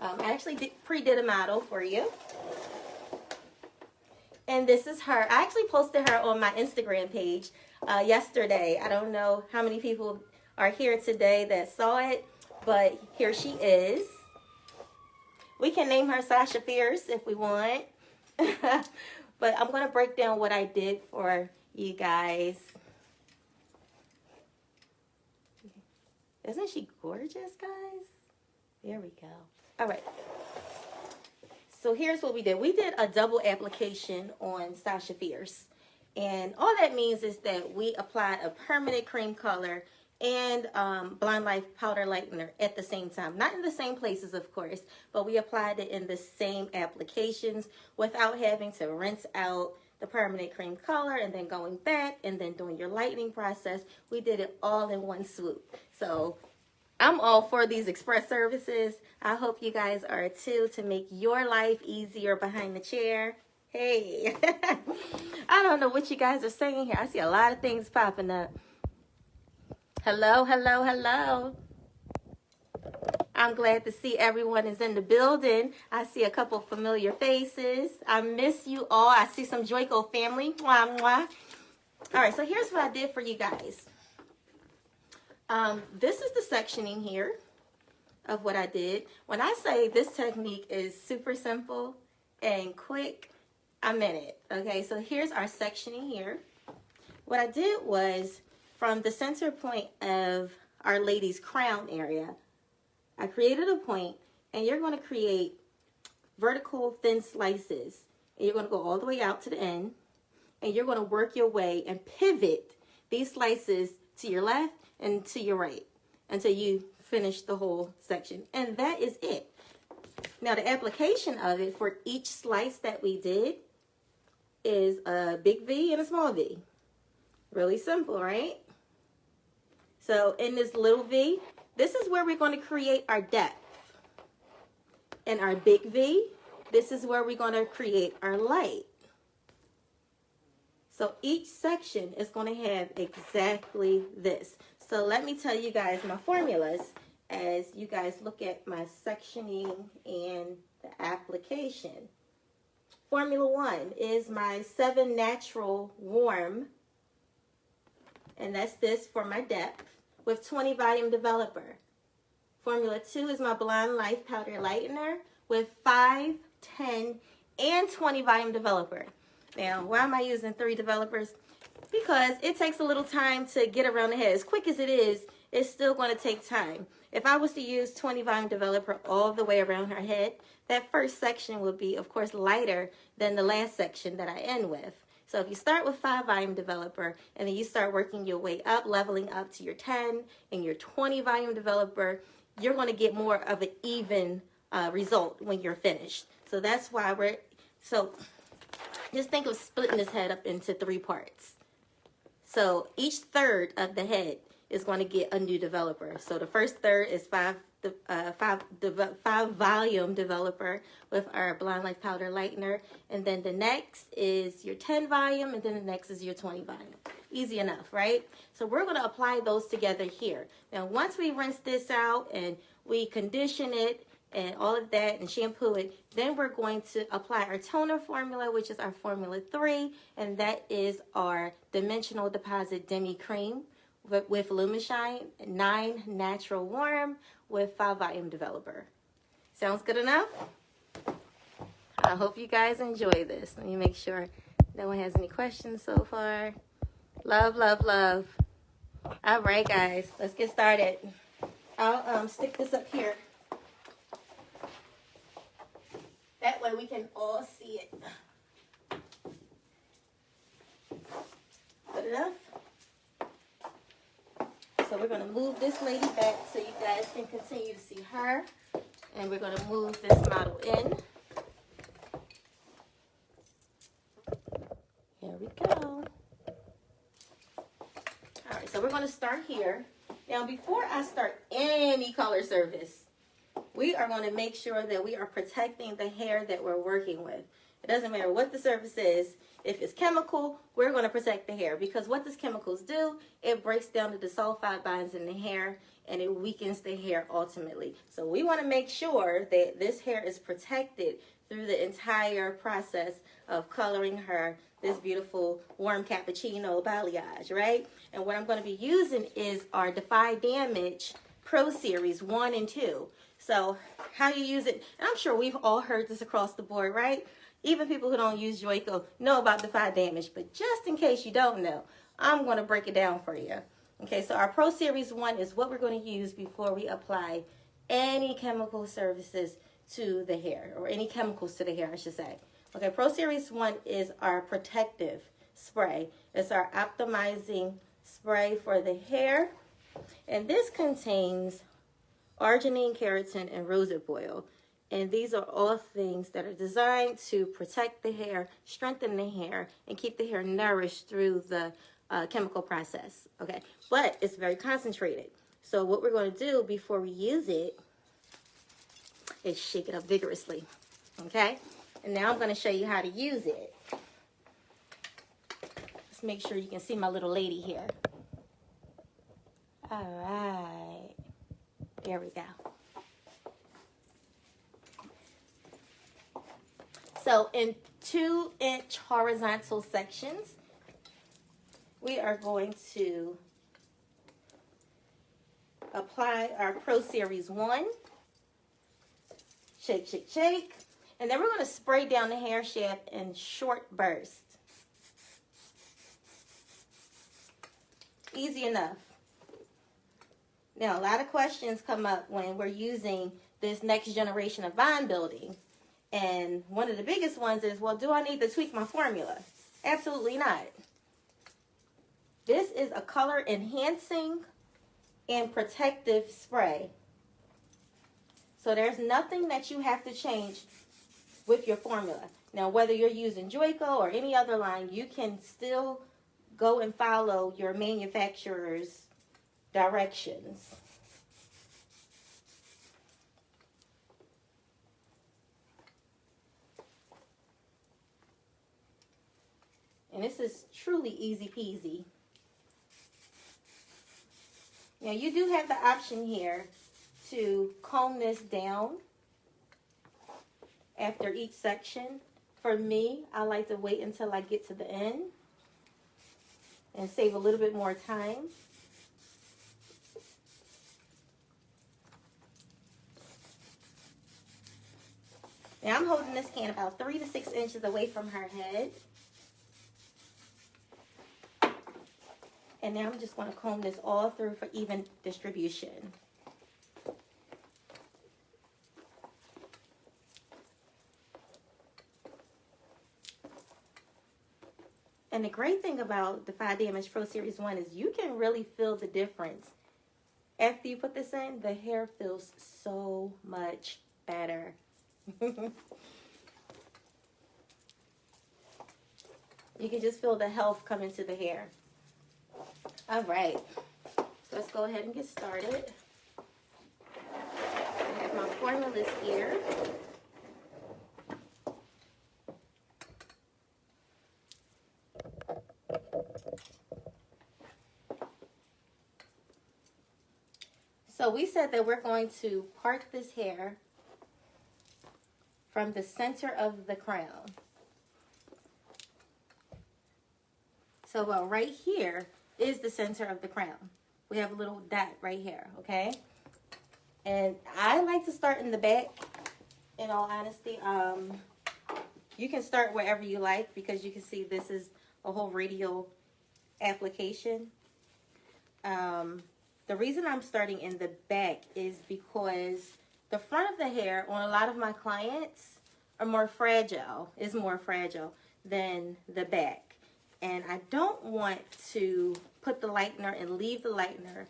I actually pre-did a model for you. And this is her. I actually posted her on my Instagram page yesterday. I don't know how many people are here today that saw it, but here she is. We can name her Sasha Fierce if we want. But I'm going to break down what I did for you guys. Isn't she gorgeous, guys? There we go. All right. So here's what we did. We did a double application on Sasha Fierce. And all that means is that we applied a permanent cream color and Blind Life powder lightener at the same time. Not in the same places, of course, but we applied it in the same applications without having to rinse out the permanent cream color and then going back and then doing your lightening process. We did it all in one swoop. So I'm all for these express services. I hope you guys are too, to make your life easier behind the chair. Hey, I don't know what you guys are saying here. I see a lot of things popping up. Hello, hello, hello. I'm glad to see everyone is in the building. I see a couple familiar faces. I miss you all. I see some Joico family. Mwah, mwah. All right, so here's what I did for you guys. This is the sectioning here of what I did. When I say this technique is super simple and quick, I meant it. Okay, so here's our sectioning here. What I did was, from the center point of Our Lady's crown area, I created a point, and you're going to create vertical thin slices. And you're going to go all the way out to the end, and you're going to work your way and pivot these slices to your left and to your right until you finish the whole section. And that is it. Now, the application of it for each slice that we did is a big V and a small V. Really simple, right? So in this little V, this is where we're going to create our depth. In our big V, this is where we're going to create our light. So each section is going to have exactly this. So let me tell you guys my formulas as you guys look at my sectioning and the application. Formula 1 is my 7 Natural Warm, and that's this for my depth, with 20 volume developer. Formula 2 is my Blind Life powder lightener with 5, 10, and 20 volume developer. Now, why am I using 3 developers? Because it takes a little time to get around the head. As quick as it is, it's still going to take time. If I was to use 20 volume developer all the way around her head, that first section would be, of course, lighter than the last section that I end with. So if you start with 5 volume developer and then you start working your way up, leveling up to your 10 and your 20 volume developer, you're going to get more of an even result when you're finished. So that's why just think of splitting this head up into 3 parts. So each third of the head is going to get a new developer. So the first third is 5 volume developer with our Blind Life powder lightener, and then the next is your 10 volume, and then the next is your 20 volume. Easy enough, right? So we're going to apply those together here. Now, once we rinse this out and we condition it and all of that and shampoo it, then we're going to apply our toner formula, which is our Formula 3, and that is our Dimensional Deposit Demi Cream with Lumishine, 9 Natural Warm with 5 volume developer. Sounds good enough? I hope you guys enjoy this. Let me make sure no one has any questions so far. Love, love, love. All right, guys, let's get started. I'll stick this up here. That way we can all see it. Good enough? So we're going to move this lady back so you guys can continue to see her. And we're going to move this model in. Here we go. All right, so we're going to start here. Now, before I start any color service, we are going to make sure that we are protecting the hair that we're working with. It doesn't matter what the surface is. If it's chemical, we're going to protect the hair, because what does chemicals do? It breaks down the disulfide bonds in the hair and it weakens the hair ultimately. So we want to make sure that this hair is protected through the entire process of coloring her this beautiful warm cappuccino balayage, right? And what I'm going to be using is our Defy Damage Pro Series 1 and 2. So how you use it, and I'm sure we've all heard this across the board, right? Even people who don't use Joico know about Defy Damage, but just in case you don't know, I'm going to break it down for you. Okay, so our Pro Series 1 is what we're going to use before we apply any chemical services to the hair, or any chemicals to the hair, I should say. Okay, Pro Series 1 is our protective spray. It's our optimizing spray for the hair. And this contains arginine, keratin, and rosehip oil. And these are all things that are designed to protect the hair, strengthen the hair, and keep the hair nourished through the chemical process. Okay, but it's very concentrated. So what we're going to do before we use it is shake it up vigorously. Okay, and now I'm going to show you how to use it. Let's make sure you can see my little lady here. All right, there we go. So in 2-inch horizontal sections, we are going to apply our Pro Series 1. Shake, shake, shake. And then we're going to spray down the hair shaft in short bursts. Easy enough. Now, a lot of questions come up when we're using this next generation of bond building. And one of the biggest ones is, well, do I need to tweak my formula? Absolutely not. This is a color enhancing and protective spray. So there's nothing that you have to change with your formula. Now, whether you're using Joico or any other line, you can still go and follow your manufacturer's directions. And this is truly easy peasy. Now, you do have the option here to comb this down after each section. For me, I like to wait until I get to the end and save a little bit more time. Now, I'm holding this can about 3 to 6 inches away from her head. And now I'm just going to comb this all through for even distribution. And the great thing about the Defy Damage Pro Series 1 is you can really feel the difference. After you put this in, the hair feels so much better. You can just feel the health come into the hair. All right, so let's go ahead and get started. I have my formulas here. So we said that we're going to part this hair from the center of the crown. So about right here is the center of the crown. We have a little dot right here, okay? And I like to start in the back, in all honesty. You can start wherever you like, because you can see this is a whole radial application. The reason I'm starting in the back is because the front of the hair on a lot of my clients are more fragile, is more fragile than the back. And I don't want to put the lightener and leave the lightener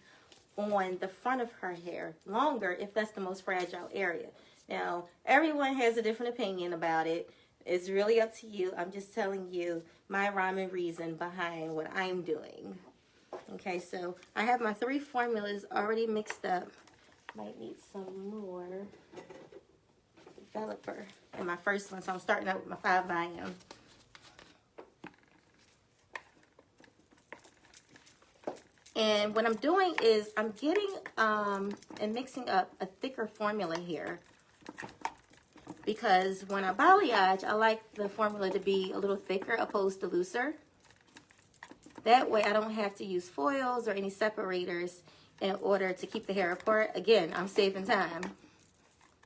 on the front of her hair longer if that's the most fragile area. Now, everyone has a different opinion about it. It's really up to you. I'm just telling you my rhyme and reason behind what I'm doing. Okay, so I have my 3 formulas already mixed up. Might need some more. developer in my first one. So I'm starting out with my 5 volume. And what I'm doing is I'm getting and mixing up a thicker formula here. Because when I balayage, I like the formula to be a little thicker opposed to looser. That way I don't have to use foils or any separators in order to keep the hair apart. Again, I'm saving time.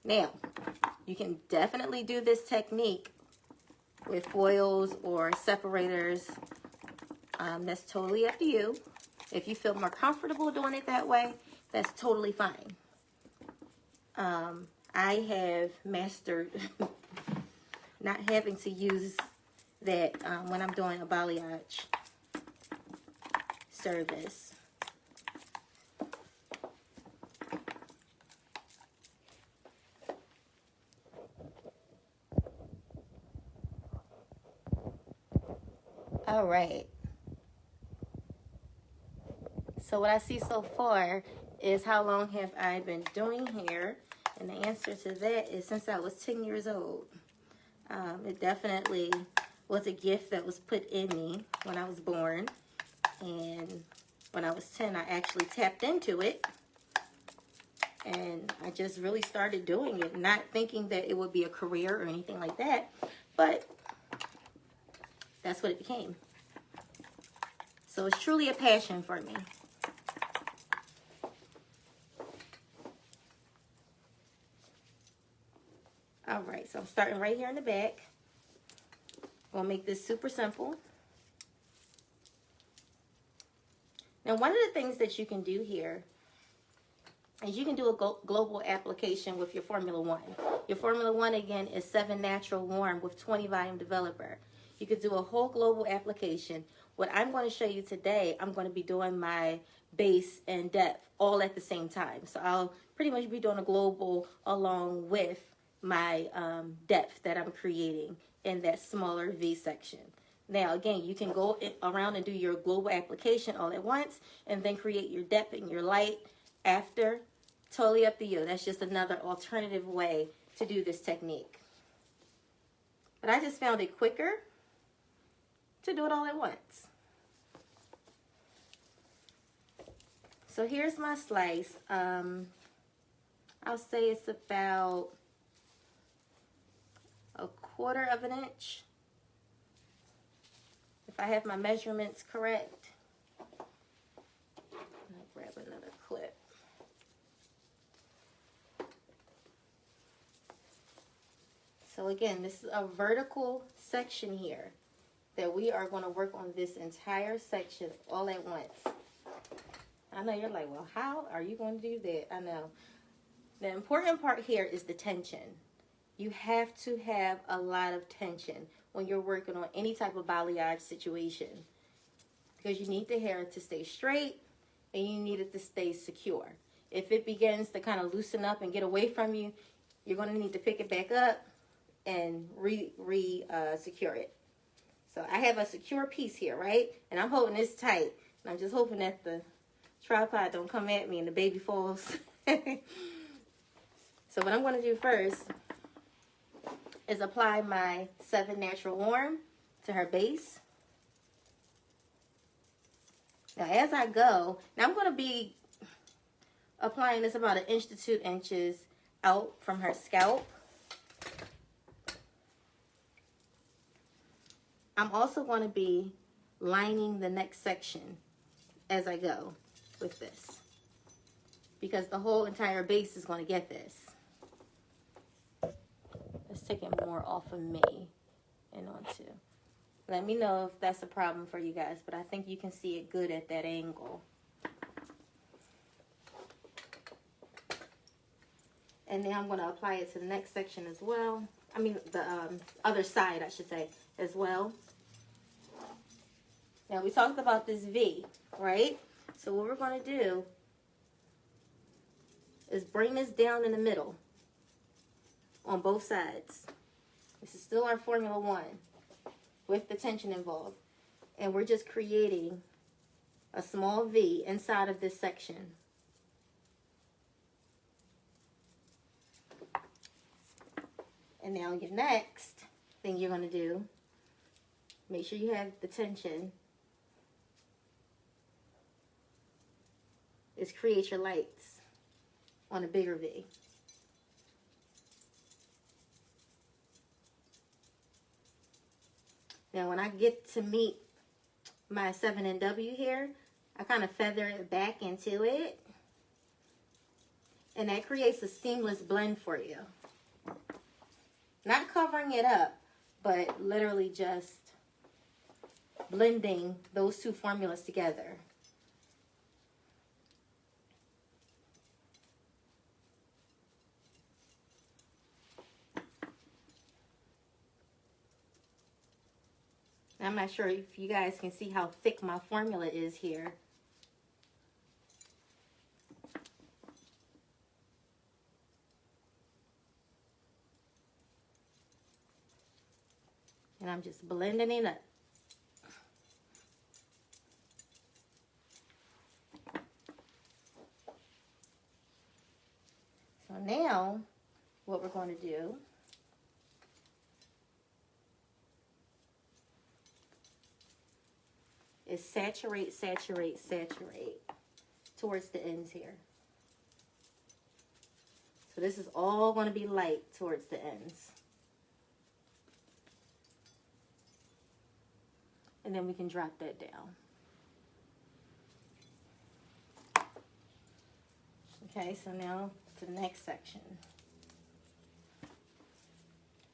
Now, you can definitely do this technique with foils or separators. That's totally up to you. If you feel more comfortable doing it that way, that's totally fine. I have mastered not having to use that when I'm doing a balayage service. All right. So what I see so far is how long have I been doing hair? And the answer to that is since I was 10 years old. It definitely was a gift that was put in me when I was born. And when I was 10, I actually tapped into it. And I just really started doing it, not thinking that it would be a career or anything like that. But that's what it became. So it's truly a passion for me. All right, so I'm starting right here in the back. Gonna make this super simple. Now, one of the things that you can do here is you can do a global application with your Formula 1. Your Formula 1, again, is 7 natural warm with 20 volume developer. You could do a whole global application. What I'm going to show you today, I'm going to be doing my base and depth all at the same time. So I'll pretty much be doing a global along with my depth that I'm creating in that smaller V section. Now, again, you can go around and do your global application all at once and then create your depth and your light after. Totally up to you. That's just another alternative way to do this technique. But I just found it quicker to do it all at once. So here's my slice. I'll say it's about 1/4 of an inch. If I have my measurements correct. I'll grab another clip. So again, this is a vertical section here that we are going to work on this entire section all at once. I know you're like, well, how are you going to do that? I know. The important part here is the tension. You have to have a lot of tension when you're working on any type of balayage situation, because you need the hair to stay straight and you need it to stay secure. If it begins to kind of loosen up and get away from you, you're going to need to pick it back up and secure it. So I have a secure piece here, right? And I'm holding this tight. And I'm just hoping that the tripod don't come at me and the baby falls. So what I'm going to do first is apply my 7 natural warm to her base. Now as I go, now I'm going to be applying this about 1 inch to 2 inches out from her scalp. I'm also going to be lining the next section as I go with this, because the whole entire base is going to get this. Let's take it more off of me and onto. Let me know if that's a problem for you guys, but I think you can see it good at that angle. And then I'm going to apply it to the next section as well. I mean, the other side, I should say, as well. Now, we talked about this V, right? So what we're going to do is bring this down in the middle on both sides. This is still our Formula 1 with the tension involved. And we're just creating a small V inside of this section. And now your next thing you're going to do, make sure you have the tension, is create your lights on a bigger V. Now when I get to meet my 7NW here, I kind of feather it back into it. And that creates a seamless blend for you. Not covering it up, but literally just blending those two formulas together. I'm not sure if you guys can see how thick my formula is here. And I'm just blending it up. So now, what we're going to do is saturate, saturate, saturate towards the ends here. So this is all going to be light towards the ends. And then we can drop that down. Okay, so now to the next section.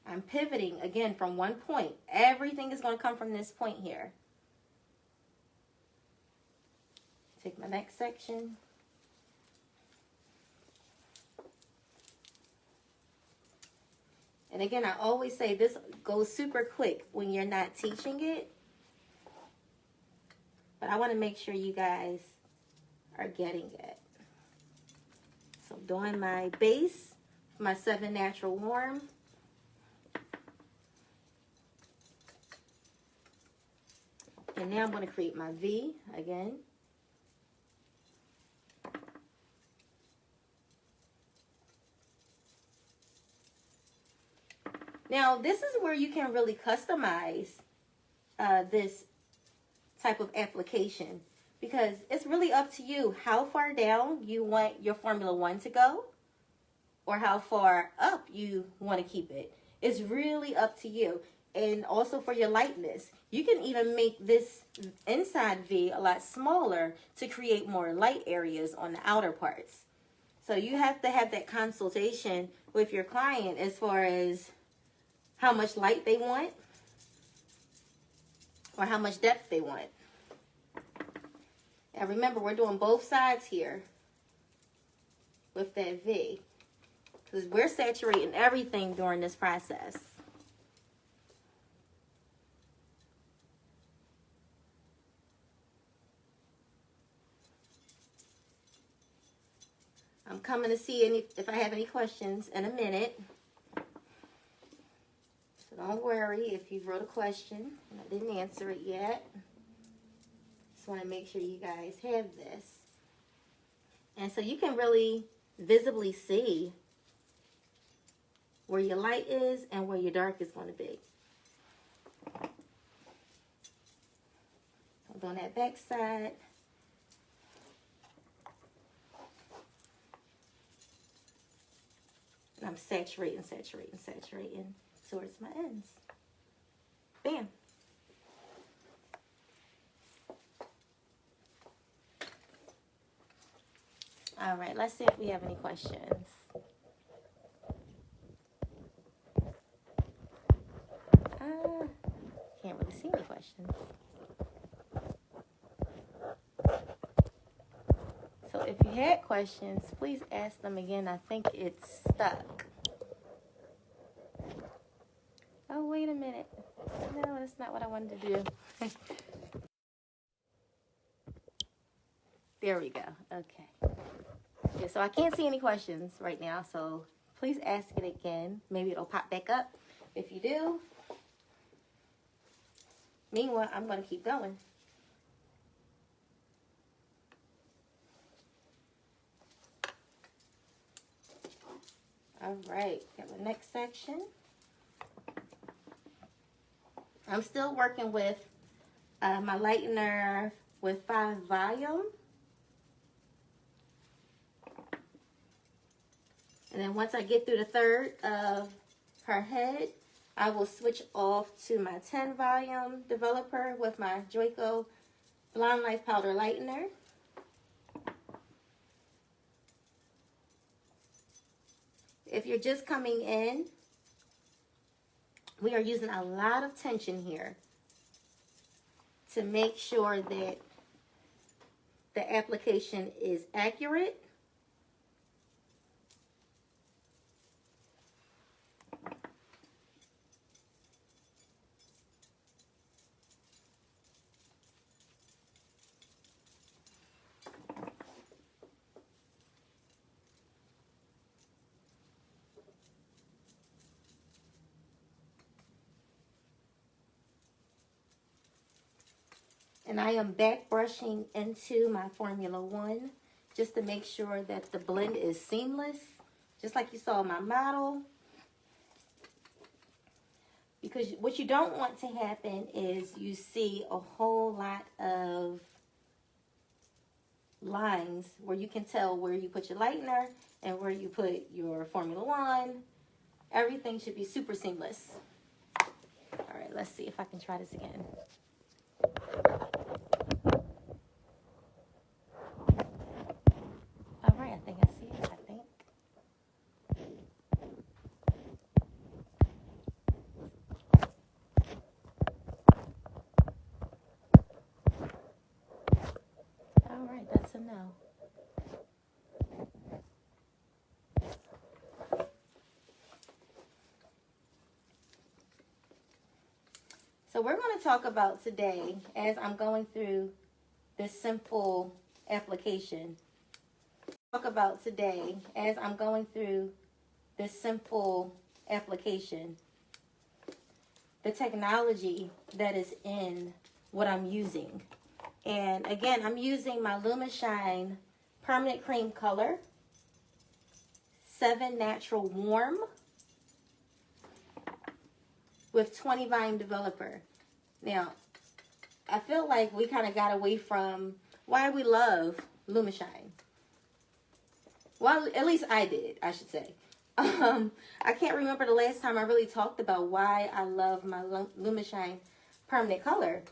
I'm pivoting again from one point. Everything is going to come from this point here. Take my next section. And again, I always say this goes super quick when you're not teaching it. But I want to make sure you guys are getting it. So I'm doing my base, my 7 Natural Warm. And now I'm going to create my V again. Now, this is where you can really customize this type of application, because it's really up to you how far down you want your Formula 1 to go or how far up you want to keep it. It's really up to you. And also for your lightness, you can even make this inside V a lot smaller to create more light areas on the outer parts. So you have to have that consultation with your client as far as how much light they want or how much depth they want. And remember, we're doing both sides here with that V, because we're saturating everything during this process. I'm coming to see if I have any questions in a minute. So don't worry if you wrote a question and I didn't answer it yet. Just want to make sure you guys have this. And so you can really visibly see where your light is and where your dark is going to be. I'm doing that back side. And I'm saturating, saturating, saturating towards my ends. Bam. All right, let's see if we have any questions. Can't really see any questions. So if you had questions, please ask them again. I think it's stuck. Oh, wait a minute. No, that's not what I wanted to do. There we go. Okay. Yeah, so I can't see any questions right now, so please ask it again. Maybe it'll pop back up. If you do, meanwhile, I'm going to keep going. All right, got the next section. I'm still working with my lightener with 5 volume. And then once I get through the third of her head, I will switch off to my 10 volume developer with my Draco Blonde Life Powder Lightener. If you're just coming in, we are using a lot of tension here to make sure that the application is accurate. And I am back brushing into my Formula 1 just to make sure that the blend is seamless, just like you saw in my model. Because what you don't want to happen is you see a whole lot of lines where you can tell where you put your lightener and where you put your Formula 1. Everything should be super seamless. All right, let's see if I can try this again. All right, I think I see it, I think. All right, that's a no. So we're going to talk about today, as I'm going through this simple application, the technology that is in what I'm using. And again, I'm using my Lumishine Permanent Cream Color 7 Natural Warm with 20 volume developer. Now, I feel like we kind of got away from why we love Lumishine. Well, at least I did, I should say. I can't remember the last time I really talked about why I love my Lumishine Permanent Color.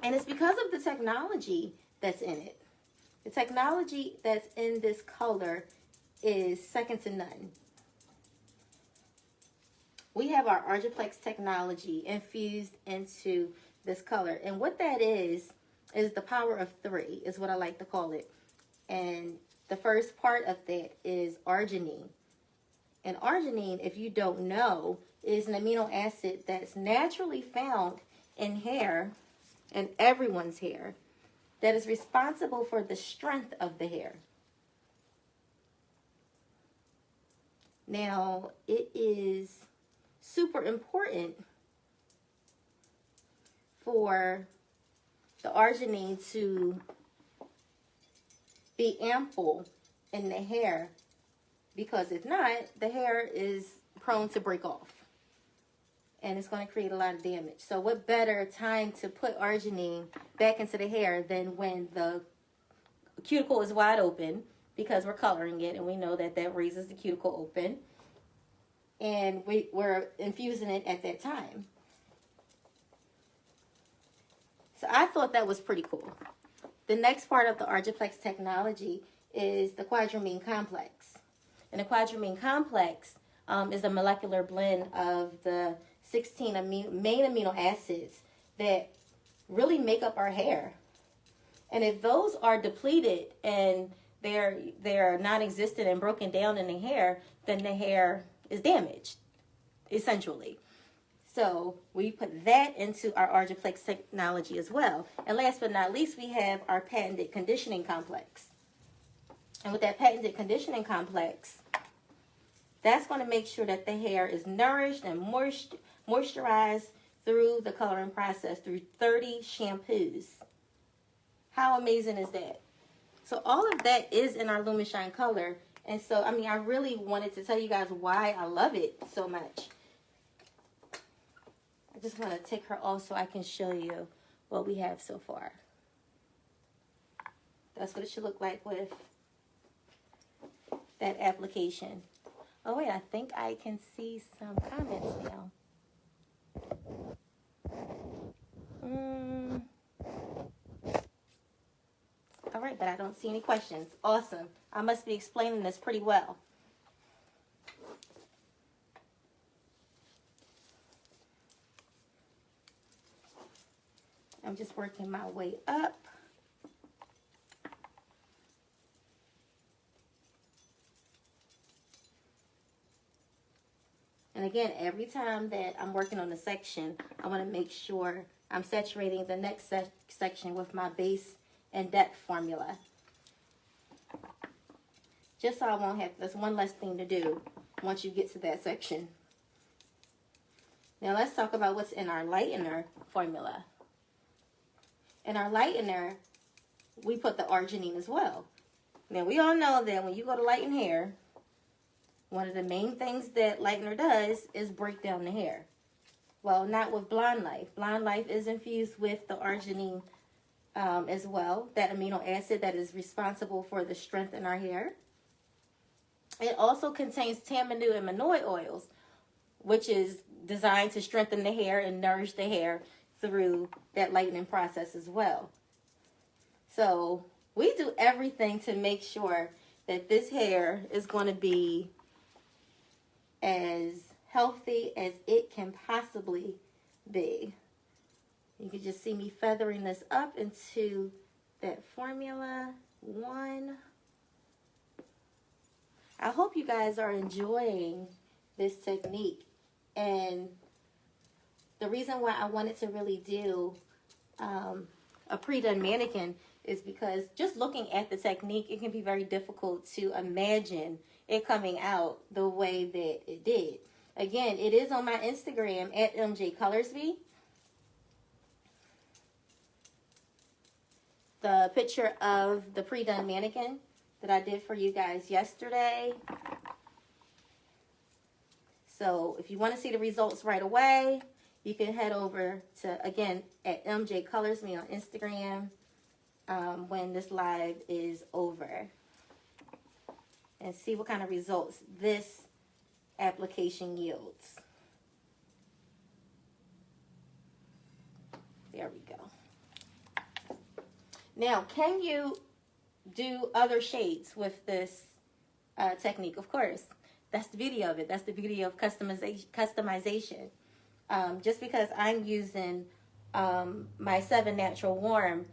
And it's because of the technology that's in it. The technology that's in this color is second to none. We have our Argiplex technology infused into this color. And what that is the power of 3, is what I like to call it. And the first part of that is arginine. And arginine, if you don't know, is an amino acid that's naturally found in hair, in everyone's hair, that is responsible for the strength of the hair. Now, it is super important for the arginine to be ample in the hair, because if not, the hair is prone to break off and it's going to create a lot of damage. So what better time to put arginine back into the hair than when the cuticle is wide open, because we're coloring it and we know that that raises the cuticle open, and we're infusing it at that time. So I thought that was pretty cool. The next part of the Argiplex technology is the quadramine complex. And the quadramine complex is a molecular blend of the 16 main amino acids that really make up our hair. And if those are depleted and they're non-existent and broken down in the hair, then the hair is damaged, essentially. So we put that into our Argiplex technology as well. And last but not least, we have our patented conditioning complex. And with that patented conditioning complex, that's going to make sure that the hair is nourished and moisturized through the coloring process, through 30 shampoos. How amazing is that? So all of that is in our Lumishine color. And so, I mean, I really wanted to tell you guys why I love it so much. I just want to take her off so I can show you what we have so far. That's what it should look like with that application. Oh wait, I think I can see some comments now. All right, but I don't see any questions. Awesome. I must be explaining this pretty well. I'm just working my way up. And again, every time that I'm working on a section, I want to make sure I'm saturating the next section with my base and depth formula. Just so I won't have, that's one less thing to do once you get to that section. Now let's talk about what's in our lightener formula. In our lightener, we put the arginine as well. Now we all know that when you go to lighten hair, one of the main things that lightener does is break down the hair. Well, not with Blonde Life. Blonde Life is infused with the arginine as well, that amino acid that is responsible for the strength in our hair. It also contains tamanu and manoi oils, which is designed to strengthen the hair and nourish the hair through that lightening process as well. So we do everything to make sure that this hair is going to be as healthy as it can possibly be. You can just see me feathering this up into that formula. One. I hope you guys are enjoying this technique. And the reason why I wanted to really do a pre-done mannequin is because just looking at the technique, it can be very difficult to imagine it coming out the way that it did. Again, it is on my Instagram at MJColorsV. The picture of the pre-done mannequin that I did for you guys yesterday. So if you want to see the results right away, you can head over to, again, at MJColorsV on Instagram when this live is over. And see what kind of results this application yields. There we go. Now, can you do other shades with this technique? Of course. That's the beauty of it. That's the beauty of customization. Just because I'm using my 7 Natural Warm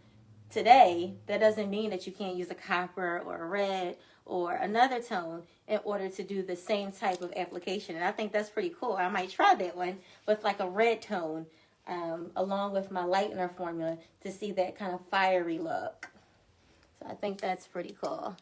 today, that doesn't mean that you can't use a copper or a red or another tone in order to do the same type of application. And I think that's pretty cool. I might try that one with like a red tone along with my lightener formula to see that kind of fiery look. So I think that's pretty cool.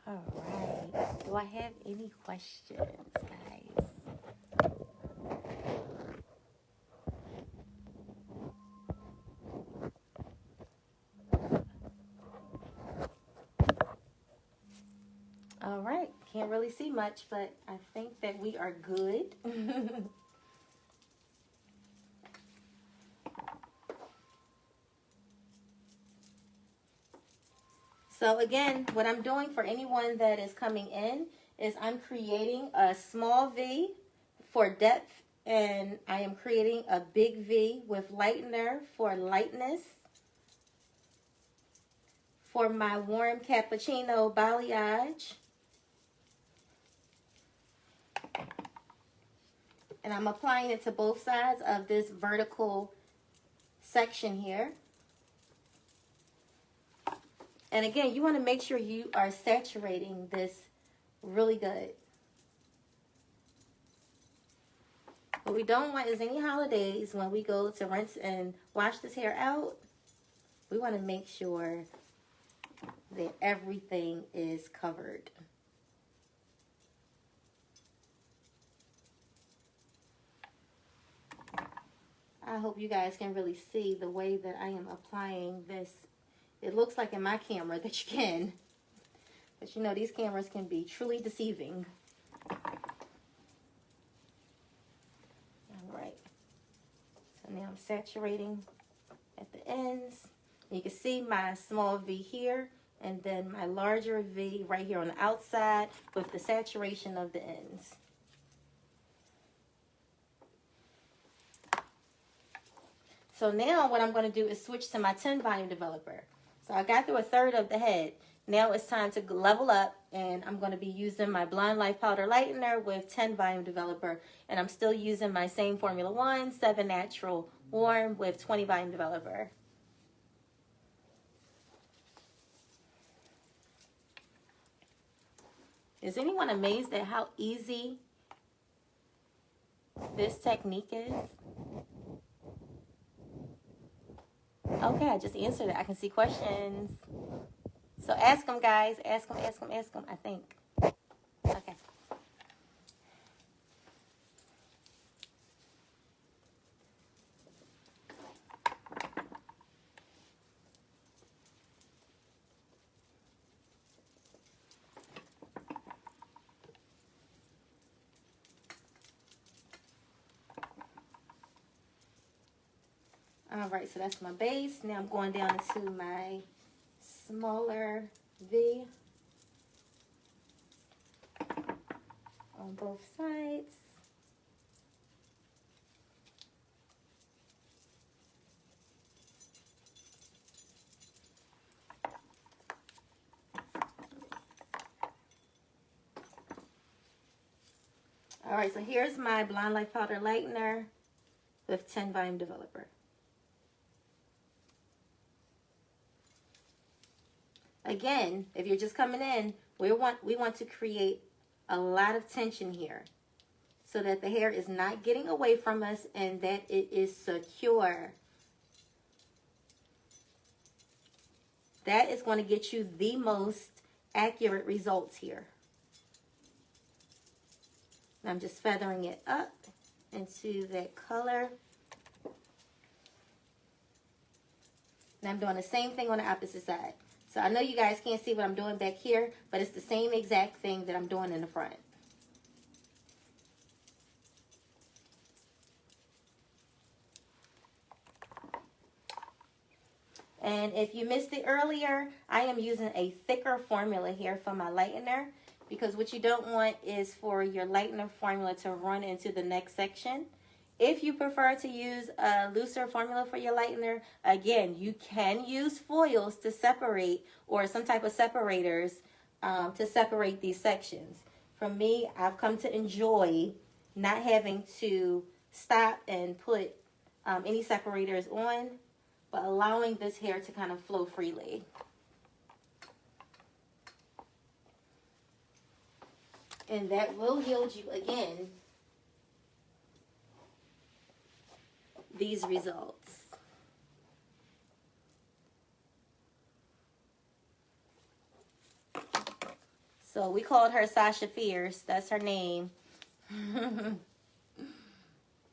All right. Do I have any questions, guys? All right. Can't really see much, but I think that we are good. So again, what I'm doing for anyone that is coming in is I'm creating a small V for depth, and I am creating a big V with lightener for lightness for my warm Cappuccino Balayage. And I'm applying it to both sides of this vertical section here. And again, you want to make sure you are saturating this really good. What we don't want is any holidays when we go to rinse and wash this hair out. We want to make sure that everything is covered. I hope you guys can really see the way that I am applying this. It looks like in my camera that you can. But you know, these cameras can be truly deceiving. Alright. So now I'm saturating at the ends. You can see my small V here and then my larger V right here on the outside with the saturation of the ends. So now what I'm going to do is switch to my 10 volume developer. So I got through a third of the head. Now it's time to level up, and I'm going to be using my Blonde Life Powder Lightener with 10 volume developer. And I'm still using my same Formula 1 7 Natural Warm with 20 volume developer. Is anyone amazed at how easy this technique is? Okay, I just answered it. I can see questions. So ask them, guys. Ask them, ask them, ask them, I think. Okay. All right, so that's my base. Now I'm going down to my smaller V on both sides. All right, so here's my Blonde Life Powder Lightener with 10 volume developer. Again, if you're just coming in, we want to create a lot of tension here so that the hair is not getting away from us and that it is secure. That is going to get you the most accurate results here. And I'm just feathering it up into that color. And I'm doing the same thing on the opposite side. So I know you guys can't see what I'm doing back here, but it's the same exact thing that I'm doing in the front. And if you missed it earlier, I am using a thicker formula here for my lightener, because what you don't want is for your lightener formula to run into the next section. If you prefer to use a looser formula for your lightener, again, you can use foils to separate, or some type of separators to separate these sections. For me, I've come to enjoy not having to stop and put any separators on, but allowing this hair to kind of flow freely. And that will yield you, again, these results. So we called her Sasha Fierce. That's her name. And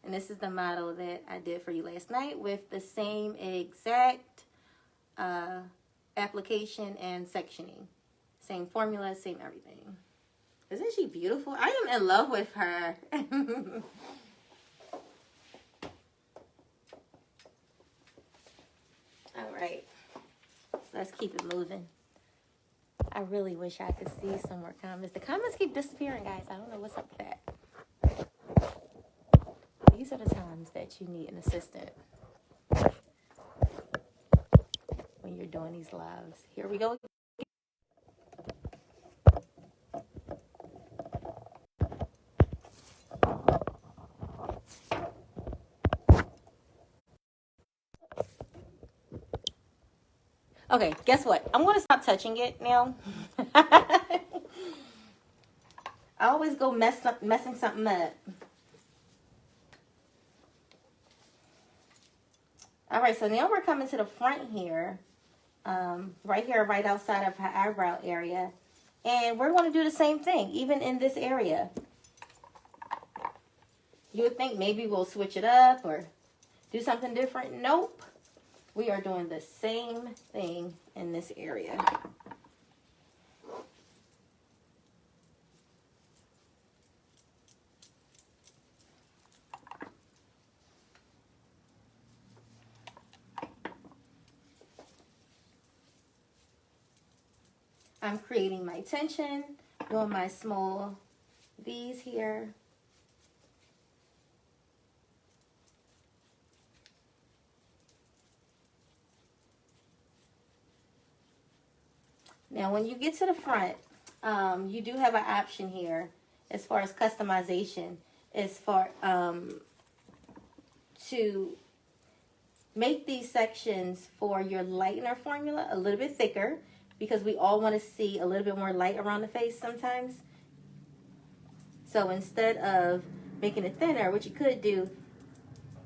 this is the model that I did for you last night with the same exact application and sectioning. Same formula, same everything. Isn't she beautiful? I am in love with her. All right. Let's keep it moving. I really wish I could see some more comments. The comments keep disappearing, guys. I don't know what's up with that. These are the times that you need an assistant when you're doing these lives. Here we go. Okay, guess what? I'm going to stop touching it now. I always go messing something up. All right, so now we're coming to the front here. Right here, right outside of her eyebrow area. And we're going to do the same thing, even in this area. You would think maybe we'll switch it up or do something different. Nope. We are doing the same thing in this area. I'm creating my tension, doing my small V's here. Now, when you get to the front, you do have an option here as far as customization, as far to make these sections for your lightener formula a little bit thicker, because we all want to see a little bit more light around the face sometimes. So instead of making it thinner, what you could do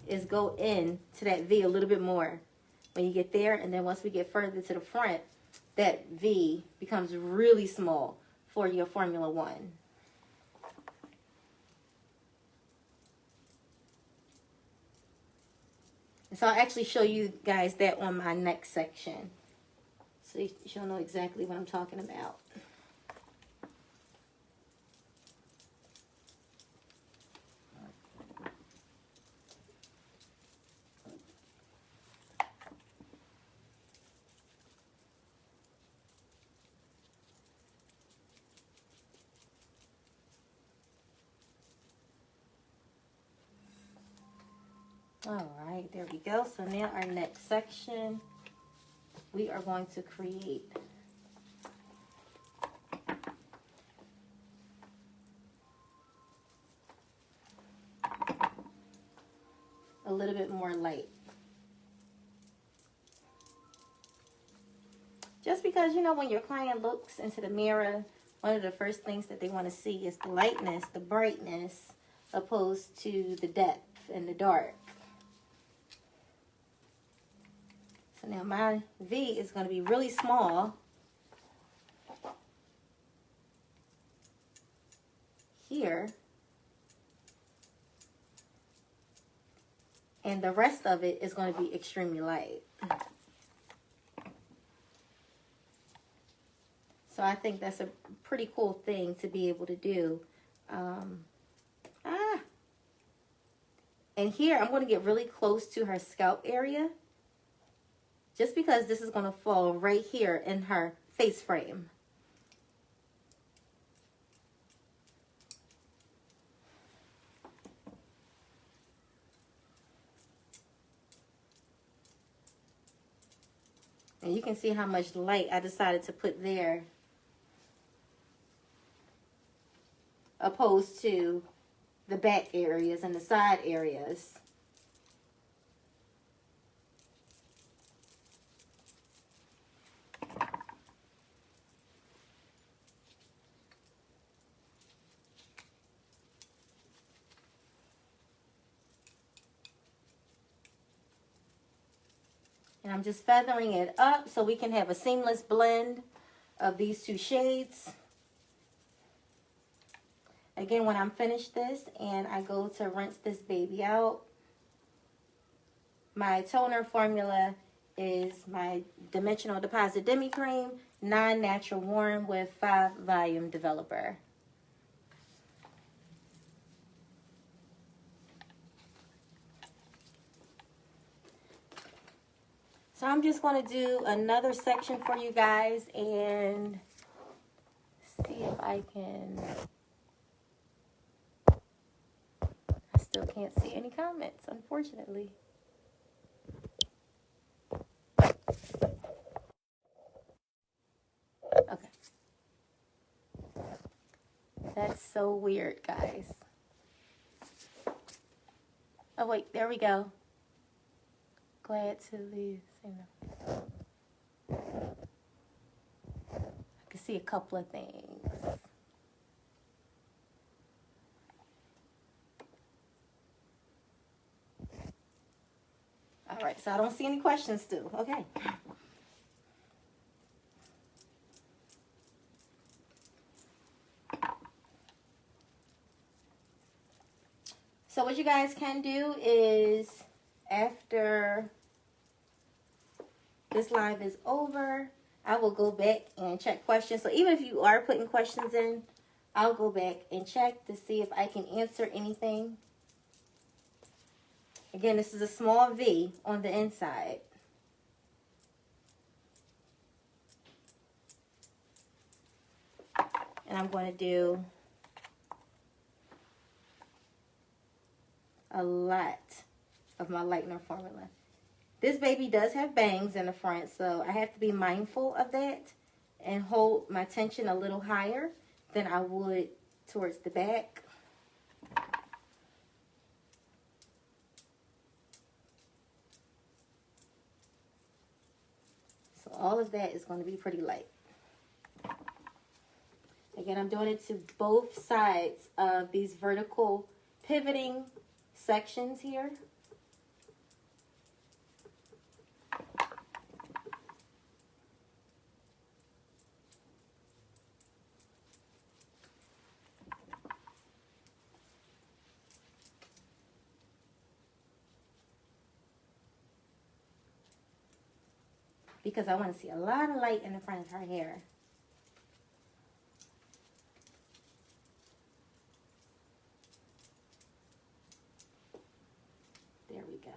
is go in to that V a little bit more when you get there, and then once we get further to the front, that V becomes really small for your Formula 1. And so I'll actually show you guys that on my next section, so you'll know exactly what I'm talking about. All right, there we go. So now our next section, we are going to create a little bit more light. Just because, you know, when your client looks into the mirror, one of the first things that they want to see is the lightness, the brightness, opposed to the depth and the dark. So now my V is going to be really small here. And the rest of it is going to be extremely light. So I think that's a pretty cool thing to be able to do. And here I'm going to get really close to her scalp area, just because this is going to fall right here in her face frame. And you can see how much light I decided to put there, opposed to the back areas and the side areas. And I'm just feathering it up so we can have a seamless blend of these two shades. Again, when I'm finished this and I go to rinse this baby out, my toner formula is my Dimensional Deposit Demi Cream, non-natural warm with 5 volume developer. So I'm just going to do another section for you guys and see if I can. I still can't see any comments, unfortunately. Okay. That's so weird, guys. Oh, wait, there we go. Glad to leave. I can see a couple of things. All right, so I don't see any questions still. Okay. So what you guys can do is, after this live is over, I will go back and check questions. So even if you are putting questions in, I'll go back and check to see if I can answer anything. Again, this is a small V on the inside. And I'm going to do a lot of my lightener formula. This baby does have bangs in the front, so I have to be mindful of that and hold my tension a little higher than I would towards the back. So all of that is going to be pretty light. Again, I'm doing it to both sides of these vertical pivoting sections here. Because I want to see a lot of light in the front of her hair. There we go.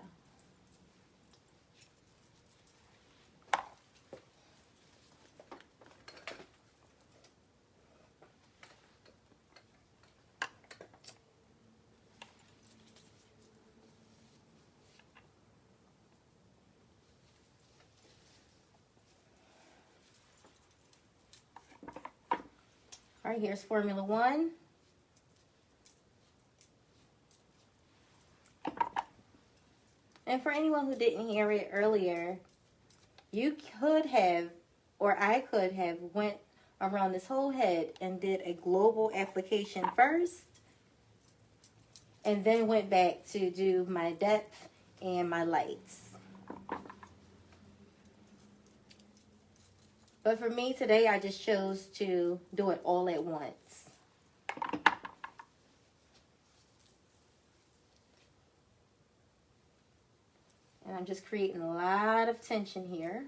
All right, here's Formula 1. And for anyone who didn't hear it earlier, you could have, or I could have, went around this whole head and did a global application first, and then went back to do my depth and my lights. But for me today, I just chose to do it all at once. And I'm just creating a lot of tension here,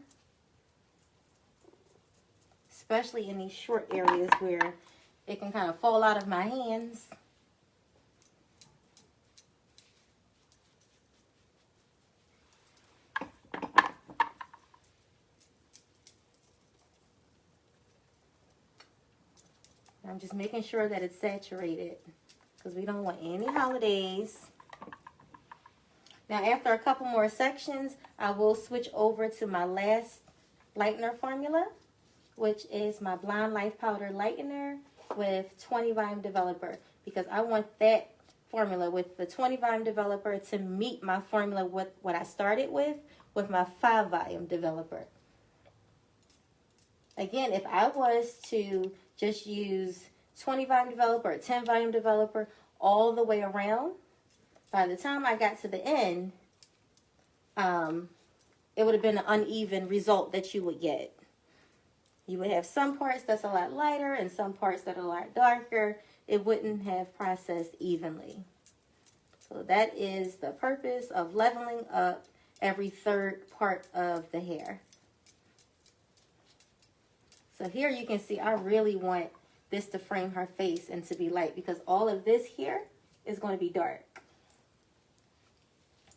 especially in these short areas where it can kind of fall out of my hands. I'm just making sure that it's saturated because we don't want any holidays. Now, after a couple more sections, I will switch over to my last lightener formula, which is my Blonde Life Powder Lightener with 20 volume developer, because I want that formula with the 20 volume developer to meet my formula with what I started with my 5 volume developer. Again, if I was to just use 20 volume developer or 10 volume developer all the way around, by the time I got to the end, it would have been an uneven result that you would get. You would have some parts that's a lot lighter and some parts that are a lot darker. It wouldn't have processed evenly. So that is the purpose of leveling up every third part of the hair. So here you can see I really want this to frame her face and to be light, because all of this here is going to be dark.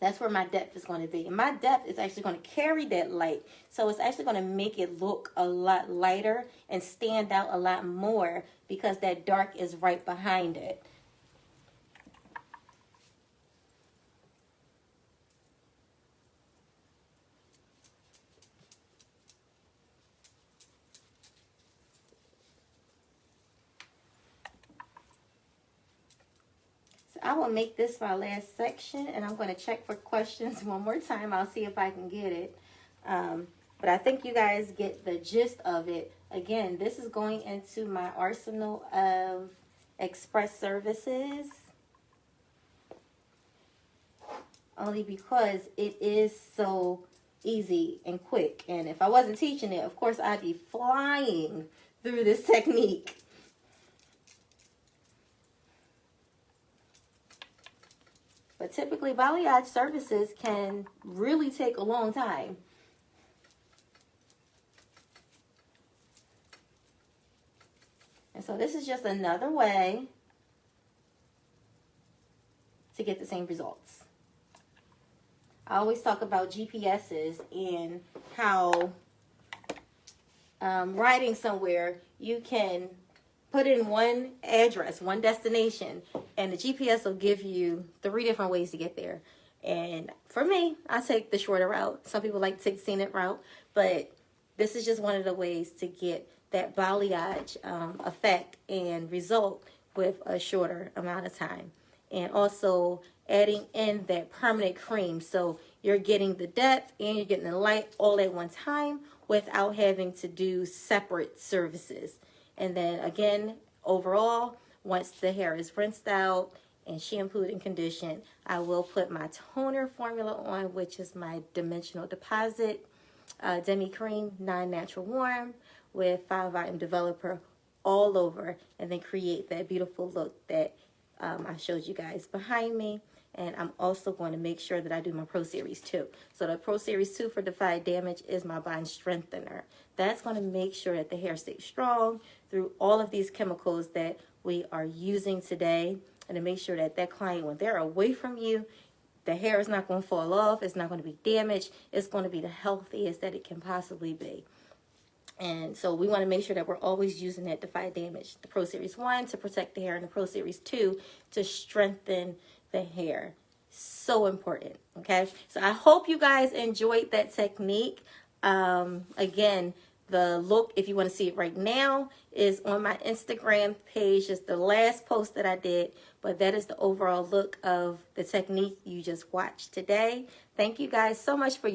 That's where my depth is going to be. And my depth is actually going to carry that light. So it's actually going to make it look a lot lighter and stand out a lot more because that dark is right behind it. I will make this my last section, and I'm going to check for questions one more time. I'll see if I can get it. But I think you guys get the gist of it. Again, this is going into my arsenal of express services. only because it is so easy and quick. And if I wasn't teaching it, of course, I'd be flying through this technique. But typically, balayage services can really take a long time. And so this is just another way to get the same results. I always talk about GPSs and how riding somewhere, you can put in one address, one destination, and the GPS will give you 3 different ways to get there. And for me, I take the shorter route. Some people like to take the scenic route, but this is just one of the ways to get that balayage effect and result with a shorter amount of time. And also adding in that permanent cream, so you're getting the depth and you're getting the light all at one time without having to do separate services. And then again, overall, once the hair is rinsed out and shampooed and conditioned, I will put my toner formula on, which is my Dimensional Deposit Demi Cream 9 Natural Warm with 5 Volume Developer all over, and then create that beautiful look that I showed you guys behind me. And I'm also going to make sure that I do my Pro Series 2. So the Pro Series 2 for Defy Damage is my bond strengthener. That's going to make sure that the hair stays strong through all of these chemicals that we are using today, and to make sure that that client, when they're away from you, the hair is not going to fall off, it's not going to be damaged, it's going to be the healthiest that it can possibly be. And so we want to make sure that we're always using that Defy Damage. The Pro Series 1 to protect the hair, and the Pro Series 2 to strengthen the hair. So important. Okay, so I hope you guys enjoyed that technique. Again, the look, if you want to see it right now, is on my Instagram page. It's the last post that I did, but that is the overall look of the technique you just watched today. Thank you guys so much for